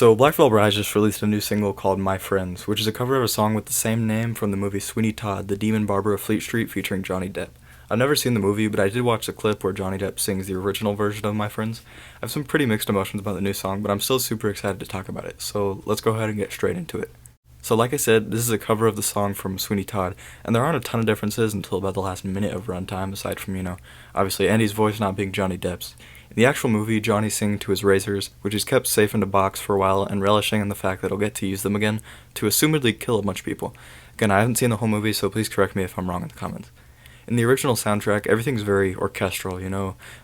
So, Black Veil Brides just released a new single called My Friends, which is a cover of a song with the same name from the movie Sweeney Todd, the Demon Barber of Fleet Street featuring Johnny Depp. I've never seen the movie, but I did watch the clip where Johnny Depp sings the original version of My Friends. I have some pretty mixed emotions about the new song, but I'm still super excited to talk about it, so let's go ahead and get straight into it. So like I said, this is a cover of the song from Sweeney Todd, and there aren't a ton of differences until about the last minute of runtime, aside from, obviously Andy's voice not being Johnny Depp's. In the actual movie, Johnny's singing to his razors, which he's kept safe in a box for a while and relishing in the fact that he'll get to use them again to assumedly kill a bunch of people. Again, I haven't seen the whole movie, so please correct me if I'm wrong in the comments. In the original soundtrack, everything's very orchestral,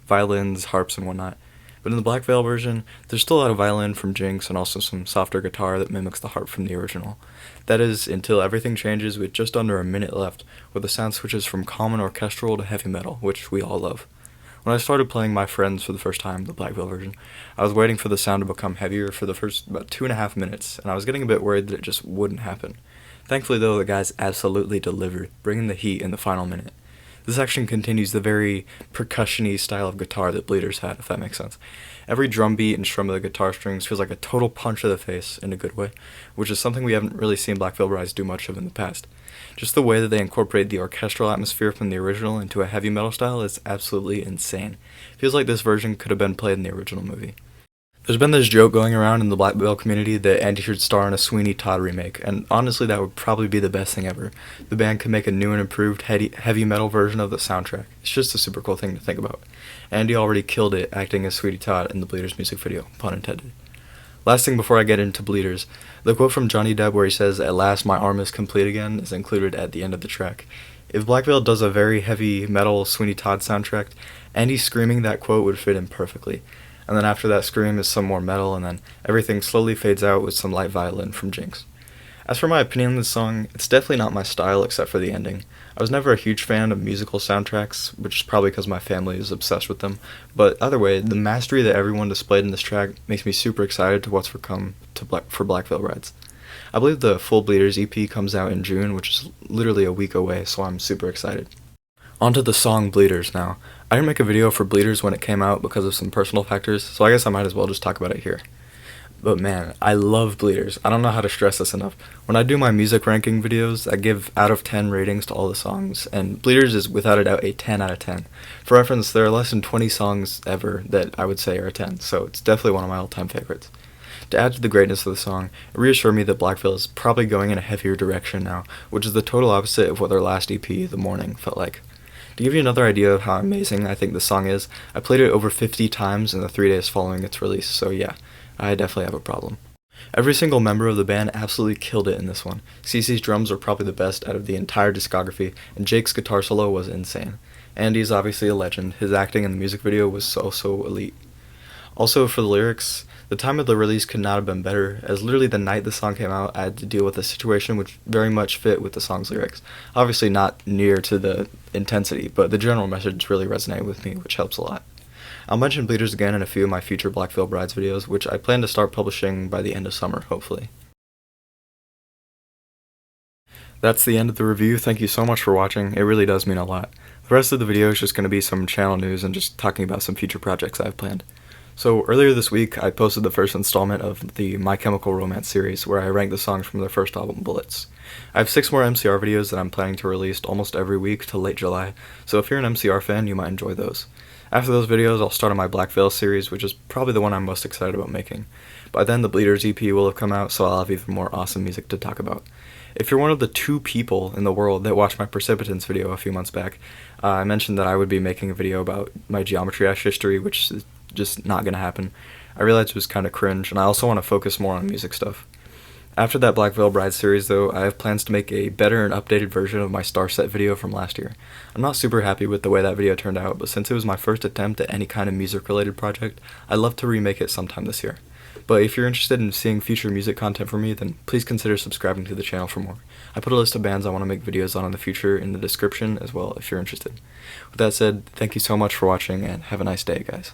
violins, harps, and whatnot. But in the Black Veil version, there's still a lot of violin from Jinx and also some softer guitar that mimics the harp from the original. That is, until everything changes with just under a minute left, where the sound switches from common orchestral to heavy metal, which we all love. When I started playing My Friends for the first time, the Black Veil version, I was waiting for the sound to become heavier for the first about 2.5 minutes, and I was getting a bit worried that it just wouldn't happen. Thankfully though, the guys absolutely delivered, bringing the heat in the final minute. This section continues the very percussion-y style of guitar that Bleeders had, if that makes sense. Every drum beat and strum of the guitar strings feels like a total punch to the face, in a good way, which is something we haven't really seen Black Veil Brides do much of in the past. Just the way that they incorporate the orchestral atmosphere from the original into a heavy metal style is absolutely insane. Feels like this version could have been played in the original movie. There's been this joke going around in the Black Veil community that Andy should star in a Sweeney Todd remake, and honestly that would probably be the best thing ever. The band could make a new and improved heavy metal version of the soundtrack. It's just a super cool thing to think about. Andy already killed it acting as Sweeney Todd in the Bleeders music video, pun intended. Last thing before I get into Bleeders, the quote from Johnny Depp where he says, "At last my arm is complete again," is included at the end of the track. If Black Veil does a very heavy metal Sweeney Todd soundtrack, Andy screaming that quote would fit in perfectly. And then after that scream is some more metal, and then everything slowly fades out with some light violin from Jinx. As for my opinion on this song, it's definitely not my style except for the ending. I was never a huge fan of musical soundtracks, which is probably because my family is obsessed with them, but either way, the mastery that everyone displayed in this track makes me super excited to what's to come for Black Veil Brides. I believe the full Bleeders EP comes out in June, which is literally a week away, so I'm super excited. Onto the song Bleeders now. I didn't make a video for Bleeders when it came out because of some personal factors, so I guess I might as well just talk about it here. But man, I love Bleeders. I don't know how to stress this enough. When I do my music ranking videos, I give out of 10 ratings to all the songs, and Bleeders is without a doubt a 10 out of 10. For reference, there are less than 20 songs ever that I would say are a 10, so it's definitely one of my all-time favorites. To add to the greatness of the song, it reassured me that Black Veil is probably going in a heavier direction now, which is the total opposite of what their last EP, The Morning, felt like. To give you another idea of how amazing I think the song is, I played it over 50 times in the 3 days following its release, so yeah, I definitely have a problem. Every single member of the band absolutely killed it in this one. CeCe's drums are probably the best out of the entire discography, and Jake's guitar solo was insane. Andy's obviously a legend. His acting in the music video was so elite. Also, for the lyrics, the time of the release could not have been better, as literally the night the song came out, I had to deal with a situation which very much fit with the song's lyrics. Obviously not near to the intensity, but the general message really resonated with me, which helps a lot. I'll mention Bleeders again in a few of my future Black Veil Brides videos, which I plan to start publishing by the end of summer, hopefully. That's the end of the review. Thank you so much for watching. It really does mean a lot. The rest of the video is just going to be some channel news and just talking about some future projects I have planned. So earlier this week, I posted the first installment of the My Chemical Romance series, where I ranked the songs from their first album, Bullets. I have 6 more MCR videos that I'm planning to release almost every week till late July, so if you're an MCR fan, you might enjoy those. After those videos, I'll start on my Black Veil series, which is probably the one I'm most excited about making. By then, the Bleeders EP will have come out, so I'll have even more awesome music to talk about. If you're one of the 2 people in the world that watched my Precipitants video a few months back, I mentioned that I would be making a video about my Geometry Dash history, which is just not gonna happen. I realized it was kinda cringe, and I also want to focus more on music stuff. After that Black Veil Bride series though, I have plans to make a better and updated version of my Star Set video from last year. I'm not super happy with the way that video turned out, but since it was my first attempt at any kind of music related project, I'd love to remake it sometime this year. But if you're interested in seeing future music content from me, then please consider subscribing to the channel for more. I put a list of bands I want to make videos on in the future in the description as well if you're interested. With that said, thank you so much for watching and have a nice day, guys.